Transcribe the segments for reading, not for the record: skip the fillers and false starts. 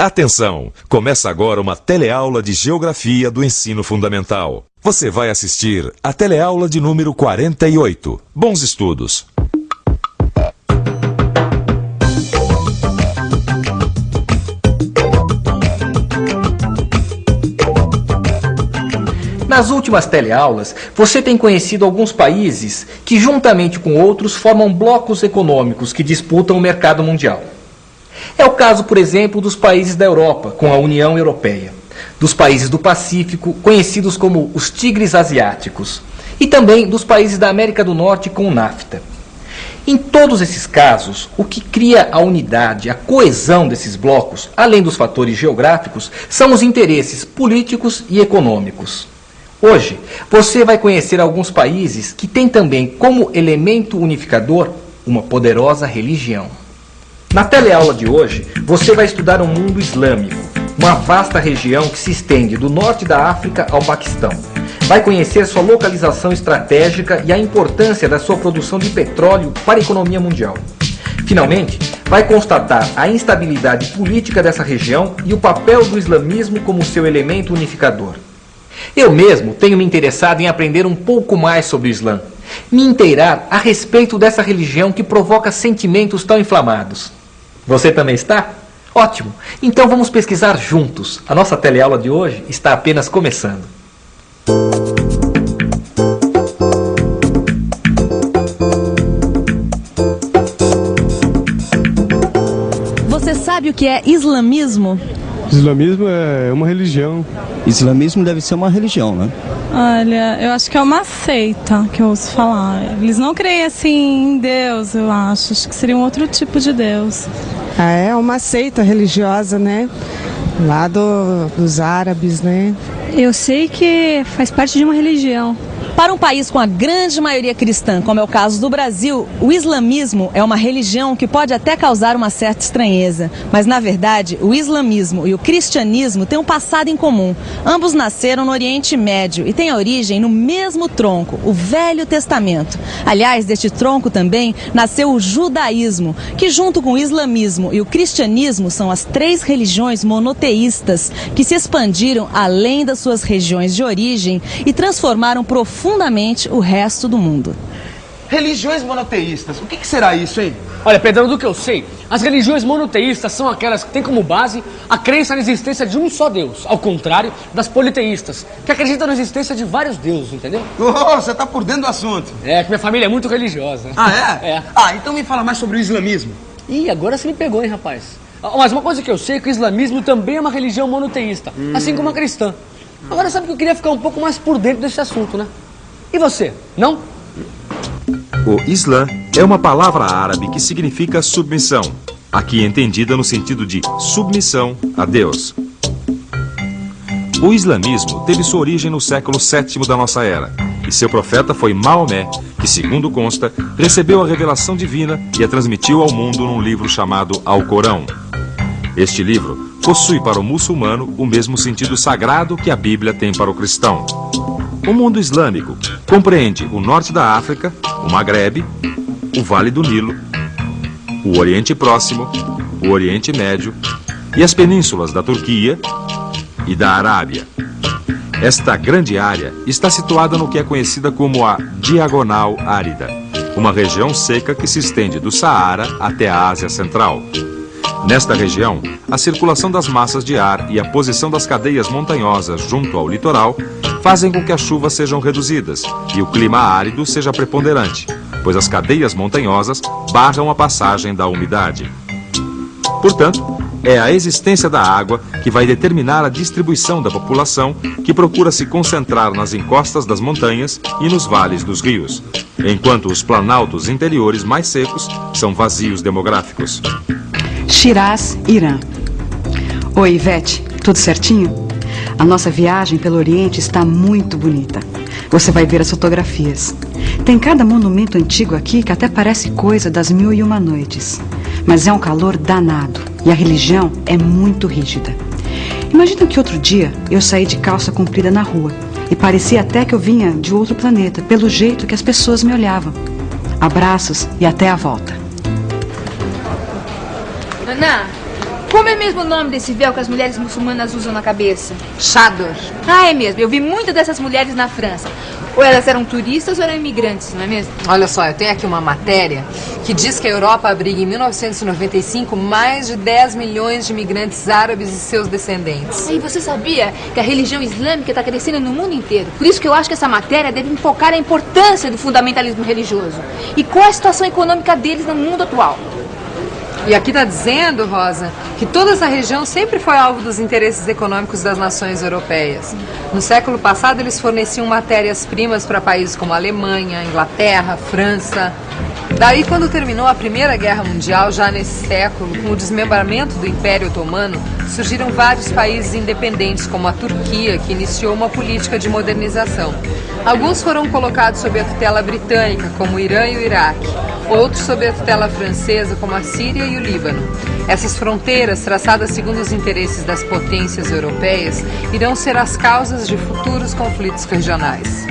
Atenção! Começa agora uma teleaula de Geografia do Ensino Fundamental. Você vai assistir a teleaula de número 48. Bons estudos! Nas últimas teleaulas, você tem conhecido alguns países que, juntamente com outros, formam blocos econômicos que disputam o mercado mundial. É o caso, por exemplo, dos países da Europa, com a União Europeia, dos países do Pacífico, conhecidos como os tigres asiáticos, e também dos países da América do Norte com o NAFTA. Em todos esses casos, o que cria a unidade, a coesão desses blocos, além dos fatores geográficos, são os interesses políticos e econômicos. Hoje, você vai conhecer alguns países que têm também como elemento unificador uma poderosa religião. Na teleaula de hoje, você vai estudar o mundo islâmico, uma vasta região que se estende do norte da África ao Paquistão. Vai conhecer sua localização estratégica e a importância da sua produção de petróleo para a economia mundial. Finalmente, vai constatar a instabilidade política dessa região e o papel do islamismo como seu elemento unificador. Eu mesmo tenho me interessado em aprender um pouco mais sobre o Islã, me inteirar a respeito dessa religião que provoca sentimentos tão inflamados. Você também está? Ótimo! Então vamos pesquisar juntos. A nossa teleaula de hoje está apenas começando. Você sabe o que é islamismo? Islamismo é uma religião. Islamismo deve ser uma religião, né? Olha, eu acho que é uma seita que eu ouço falar. Eles não creem assim em Deus, eu acho. Acho que seria um outro tipo de Deus. É uma seita religiosa, né? Lá dos árabes, né? Eu sei que faz parte de uma religião. Para um país com a grande maioria cristã, como é o caso do Brasil, o islamismo é uma religião que pode até causar uma certa estranheza. Mas, na verdade, o islamismo e o cristianismo têm um passado em comum. Ambos nasceram no Oriente Médio e têm origem no mesmo tronco, o Velho Testamento. Aliás, deste tronco também nasceu o judaísmo, que junto com o islamismo e o cristianismo são as três religiões monoteístas que se expandiram além das suas regiões de origem e transformaram profundamente o resto do mundo. Religiões monoteístas, o que será isso, hein? Olha, Pedrão, do que eu sei, as religiões monoteístas são aquelas que têm como base a crença na existência de um só Deus, ao contrário das politeístas, que acreditam na existência de vários deuses, entendeu? Oh, você tá por dentro do assunto. É, que minha família é muito religiosa. Ah, é? É. Ah, então me fala mais sobre o islamismo. Ih, agora você me pegou, hein, rapaz? Mas uma coisa que eu sei é que o islamismo também é uma religião monoteísta, assim como a cristã. Agora sabe que eu queria ficar um pouco mais por dentro desse assunto, né? E você, não? O Islã é uma palavra árabe que significa submissão, aqui entendida no sentido de submissão a Deus. O islamismo teve sua origem no século VII da nossa era, e seu profeta foi Maomé, que, segundo consta, recebeu a revelação divina e a transmitiu ao mundo num livro chamado Alcorão. Este livro possui para o muçulmano o mesmo sentido sagrado que a Bíblia tem para o cristão. O mundo islâmico compreende o norte da África, o Magrebe, o Vale do Nilo, o Oriente Próximo, o Oriente Médio e as penínsulas da Turquia e da Arábia. Esta grande área está situada no que é conhecida como a Diagonal Árida, uma região seca que se estende do Saara até a Ásia Central. Nesta região, a circulação das massas de ar e a posição das cadeias montanhosas junto ao litoral fazem com que as chuvas sejam reduzidas e o clima árido seja preponderante, pois as cadeias montanhosas barram a passagem da umidade. Portanto, é a existência da água que vai determinar a distribuição da população que procura se concentrar nas encostas das montanhas e nos vales dos rios, enquanto os planaltos interiores mais secos são vazios demográficos. Shiraz, Irã. Oi, Ivete, tudo certinho? A nossa viagem pelo Oriente está muito bonita. Você vai ver as fotografias. Tem cada monumento antigo aqui que até parece coisa das 1001 Noites. Mas é um calor danado e a religião é muito rígida. Imagina que outro dia eu saí de calça comprida na rua e parecia até que eu vinha de outro planeta, pelo jeito que as pessoas me olhavam. Abraços e até a volta. Ana, Como é mesmo o nome desse véu que as mulheres muçulmanas usam na cabeça? Chador. Ah, é mesmo. Eu vi muitas dessas mulheres na França. Ou elas eram turistas ou eram imigrantes, não é mesmo? Olha só, eu tenho aqui uma matéria que diz que a Europa abriga em 1995 mais de 10 milhões de imigrantes árabes e seus descendentes. E você sabia que a religião islâmica está crescendo no mundo inteiro? Por isso que eu acho que essa matéria deve focar a importância do fundamentalismo religioso e qual é a situação econômica deles no mundo atual. E aqui está dizendo, Rosa, que toda essa região sempre foi alvo dos interesses econômicos das nações europeias. No século passado, eles forneciam matérias-primas para países como a Alemanha, Inglaterra, França. Daí, quando terminou a Primeira Guerra Mundial, já nesse século, com o desmembramento do Império Otomano, surgiram vários países independentes, como a Turquia, que iniciou uma política de modernização. Alguns foram colocados sob a tutela britânica, como o Irã e o Iraque. Outros sob a tutela francesa, como a Síria e o Líbano. Essas fronteiras, traçadas segundo os interesses das potências europeias, irão ser as causas de futuros conflitos regionais.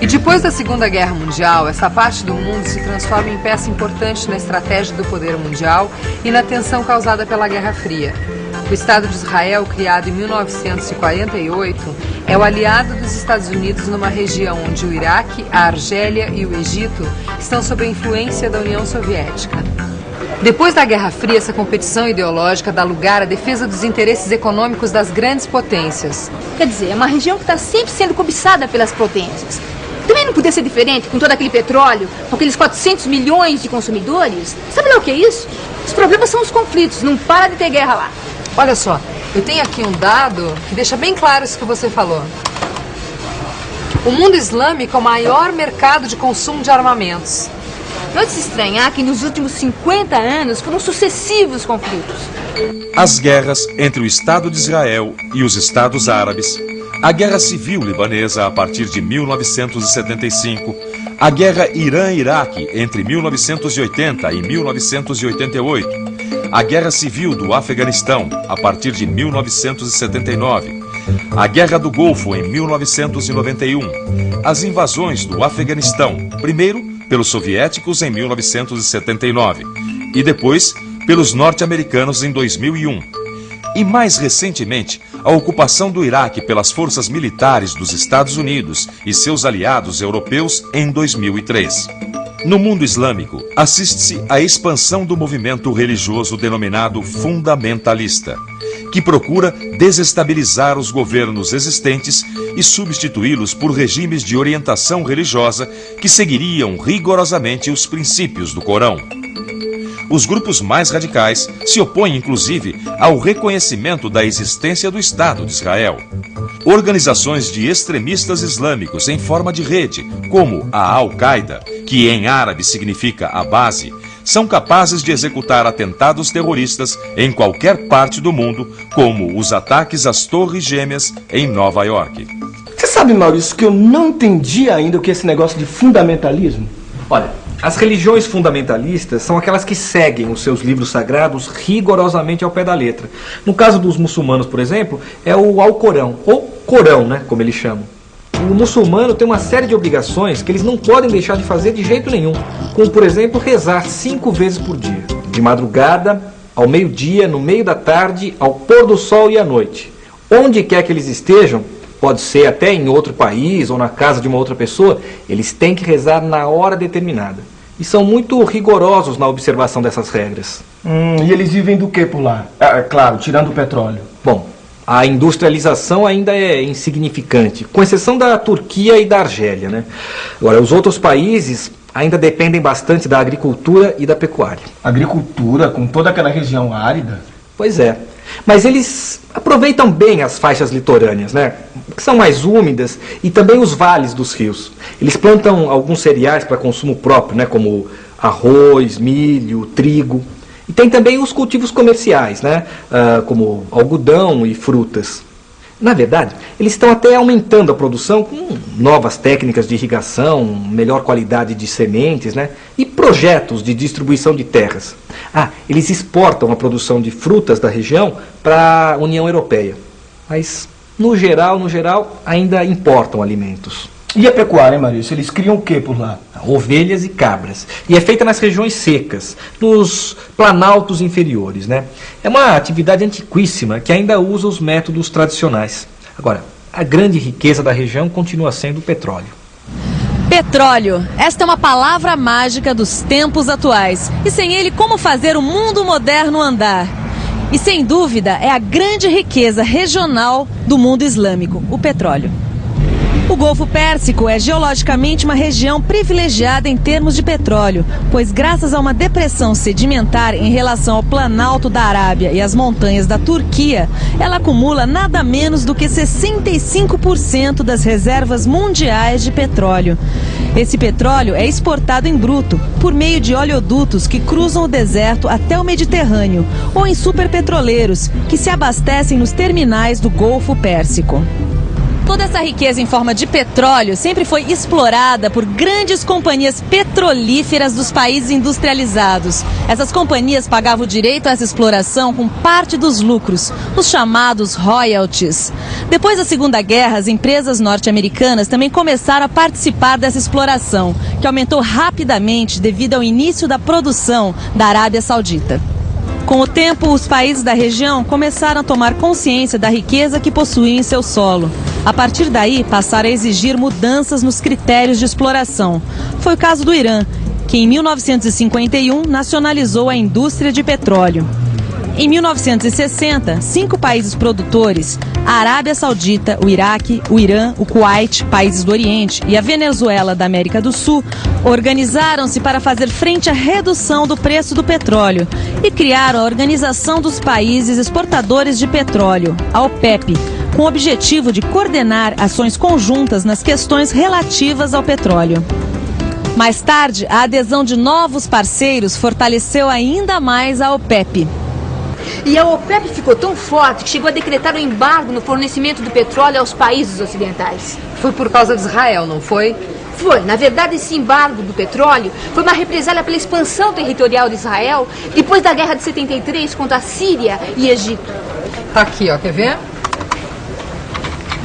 E depois da Segunda Guerra Mundial, essa parte do mundo se transforma em peça importante na estratégia do poder mundial e na tensão causada pela Guerra Fria. O Estado de Israel, criado em 1948, é o aliado dos Estados Unidos numa região onde o Iraque, a Argélia e o Egito estão sob a influência da União Soviética. Depois da Guerra Fria, essa competição ideológica dá lugar à defesa dos interesses econômicos das grandes potências. Quer dizer, é uma região que está sempre sendo cobiçada pelas potências. Também não podia ser diferente com todo aquele petróleo, com aqueles 400 milhões de consumidores. Sabe lá o que é isso? Os problemas são os conflitos, não para de ter guerra lá. Olha só, eu tenho aqui um dado que deixa bem claro isso que você falou. O mundo islâmico é o maior mercado de consumo de armamentos. Não é de se estranhar que nos últimos 50 anos foram sucessivos conflitos. As guerras entre o Estado de Israel e os Estados Árabes, a Guerra Civil Libanesa a partir de 1975, a Guerra Irã-Iraque entre 1980 e 1988, a Guerra Civil do Afeganistão a partir de 1979, a Guerra do Golfo em 1991, as invasões do Afeganistão, primeiro pelos soviéticos em 1979 e depois pelos norte-americanos em 2001. E mais recentemente, a ocupação do Iraque pelas forças militares dos Estados Unidos e seus aliados europeus em 2003. No mundo islâmico, assiste-se à expansão do movimento religioso denominado fundamentalista, que procura desestabilizar os governos existentes e substituí-los por regimes de orientação religiosa que seguiriam rigorosamente os princípios do Corão. Os grupos mais radicais se opõem, inclusive, ao reconhecimento da existência do Estado de Israel. Organizações de extremistas islâmicos em forma de rede, como a Al-Qaeda, que em árabe significa a base, são capazes de executar atentados terroristas em qualquer parte do mundo, como os ataques às Torres Gêmeas em Nova York. Você sabe, Maurício, que eu não entendi ainda o que é esse negócio de fundamentalismo? Olha, as religiões fundamentalistas são aquelas que seguem os seus livros sagrados rigorosamente ao pé da letra. No caso dos muçulmanos, por exemplo, é o Alcorão, ou Corão, né, como eles chamam. O muçulmano tem uma série de obrigações que eles não podem deixar de fazer de jeito nenhum, como, por exemplo, rezar 5 vezes por dia, de madrugada, ao meio-dia, no meio da tarde, ao pôr do sol e à noite. Onde quer que eles estejam, pode ser até em outro país ou na casa de uma outra pessoa, eles têm que rezar na hora determinada. E são muito rigorosos na observação dessas regras. E eles vivem do que por lá? Claro, tirando o petróleo. Bom, a industrialização ainda é insignificante, com exceção da Turquia e da Argélia, né? Agora, os outros países ainda dependem bastante da agricultura e da pecuária. Agricultura, com toda aquela região árida? Pois é. Mas eles aproveitam bem as faixas litorâneas, né? Que são mais úmidas, e também os vales dos rios. Eles plantam alguns cereais para consumo próprio, né? Como arroz, milho, trigo. E tem também os cultivos comerciais, né? Como algodão e frutas. Na verdade, eles estão até aumentando a produção com novas técnicas de irrigação, melhor qualidade de sementes, né? E projetos de distribuição de terras. Eles exportam a produção de frutas da região para a União Europeia. Mas, no geral, ainda importam alimentos. E a pecuária, hein, Marício? Eles criam o que por lá? Ovelhas e cabras. E é feita nas regiões secas, nos planaltos inferiores, né? É uma atividade antiquíssima que ainda usa os métodos tradicionais. Agora, a grande riqueza da região continua sendo o petróleo. Petróleo. Esta é uma palavra mágica dos tempos atuais. E sem ele, como fazer o mundo moderno andar? E sem dúvida, é a grande riqueza regional do mundo islâmico, o petróleo. O Golfo Pérsico é geologicamente uma região privilegiada em termos de petróleo, pois graças a uma depressão sedimentar em relação ao Planalto da Arábia e às montanhas da Turquia, ela acumula nada menos do que 65% das reservas mundiais de petróleo. Esse petróleo é exportado em bruto, por meio de oleodutos que cruzam o deserto até o Mediterrâneo, ou em superpetroleiros, que se abastecem nos terminais do Golfo Pérsico. Toda essa riqueza em forma de petróleo sempre foi explorada por grandes companhias petrolíferas dos países industrializados. Essas companhias pagavam direito a essa exploração com parte dos lucros, os chamados royalties. Depois da Segunda Guerra, as empresas norte-americanas também começaram a participar dessa exploração, que aumentou rapidamente devido ao início da produção da Arábia Saudita. Com o tempo, os países da região começaram a tomar consciência da riqueza que possuíam em seu solo. A partir daí, passaram a exigir mudanças nos critérios de exploração. Foi o caso do Irã, que em 1951 nacionalizou a indústria de petróleo. Em 1960, 5 países produtores, a Arábia Saudita, o Iraque, o Irã, o Kuwait, países do Oriente, e a Venezuela da América do Sul, organizaram-se para fazer frente à redução do preço do petróleo e criaram a Organização dos Países Exportadores de Petróleo, a OPEP, com o objetivo de coordenar ações conjuntas nas questões relativas ao petróleo. Mais tarde, a adesão de novos parceiros fortaleceu ainda mais a OPEP. E a OPEP ficou tão forte que chegou a decretar um embargo no fornecimento do petróleo aos países ocidentais. Foi por causa de Israel, não foi? Foi. Na verdade, esse embargo do petróleo foi uma represália pela expansão territorial de Israel depois da Guerra de 73 contra a Síria e Egito. Tá aqui, ó, quer ver?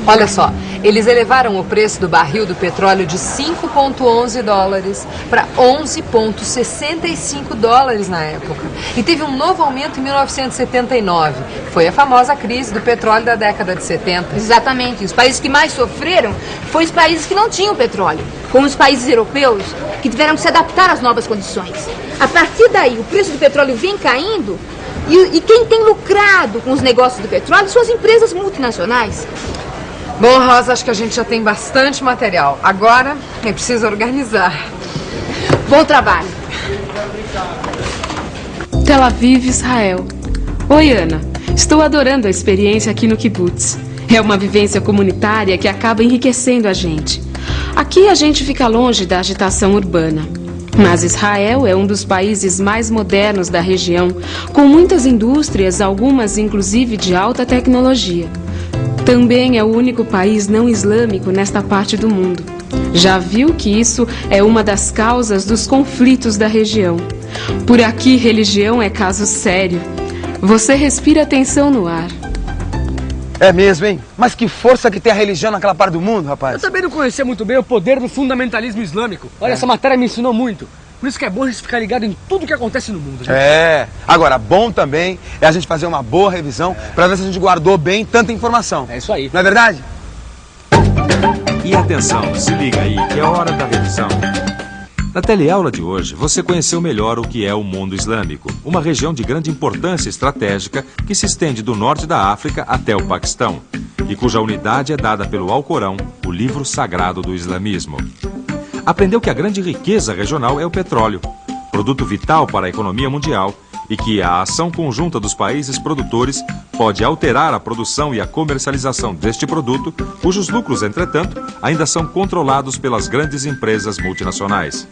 Olha só, eles elevaram o preço do barril do petróleo de 5,11 dólares para 11,65 dólares na época. E teve um novo aumento em 1979. Foi a famosa crise do petróleo da década de 70. Exatamente. Os países que mais sofreram foram os países que não tinham petróleo, como os países europeus, que tiveram que se adaptar às novas condições. A partir daí, o preço do petróleo vem caindo e quem tem lucrado com os negócios do petróleo são as empresas multinacionais. Bom, Rosa, acho que a gente já tem bastante material. Agora é preciso organizar. Bom trabalho. Tel Aviv, Israel. Oi, Ana. Estou adorando a experiência aqui no kibbutz. É uma vivência comunitária que acaba enriquecendo a gente. Aqui a gente fica longe da agitação urbana. Mas Israel é um dos países mais modernos da região, com muitas indústrias, algumas inclusive de alta tecnologia. Também é o único país não islâmico nesta parte do mundo. Já viu que isso é uma das causas dos conflitos da região. Por aqui, religião é caso sério. Você respira tensão no ar. É mesmo, hein? Mas que força que tem a religião naquela parte do mundo, rapaz. Eu também não conhecia muito bem o poder do fundamentalismo islâmico. Olha, essa matéria me ensinou muito. Por isso que é bom a gente ficar ligado em tudo que acontece no mundo, gente. É. Agora, bom também é a gente fazer uma boa revisão pra ver se a gente guardou bem tanta informação. É isso aí. Não é verdade? E atenção, se liga aí, que é hora da revisão. Na teleaula de hoje, você conheceu melhor o que é o mundo islâmico, uma região de grande importância estratégica que se estende do norte da África até o Paquistão, e cuja unidade é dada pelo Alcorão, o livro sagrado do islamismo. Aprendeu que a grande riqueza regional é o petróleo, produto vital para a economia mundial, e que a ação conjunta dos países produtores pode alterar a produção e a comercialização deste produto, cujos lucros, entretanto, ainda são controlados pelas grandes empresas multinacionais.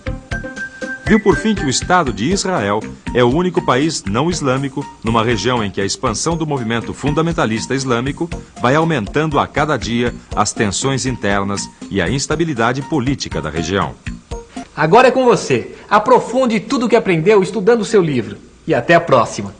Viu por fim que o Estado de Israel é o único país não islâmico numa região em que a expansão do movimento fundamentalista islâmico vai aumentando a cada dia as tensões internas e a instabilidade política da região. Agora é com você. Aprofunde tudo o que aprendeu estudando o seu livro. E até a próxima.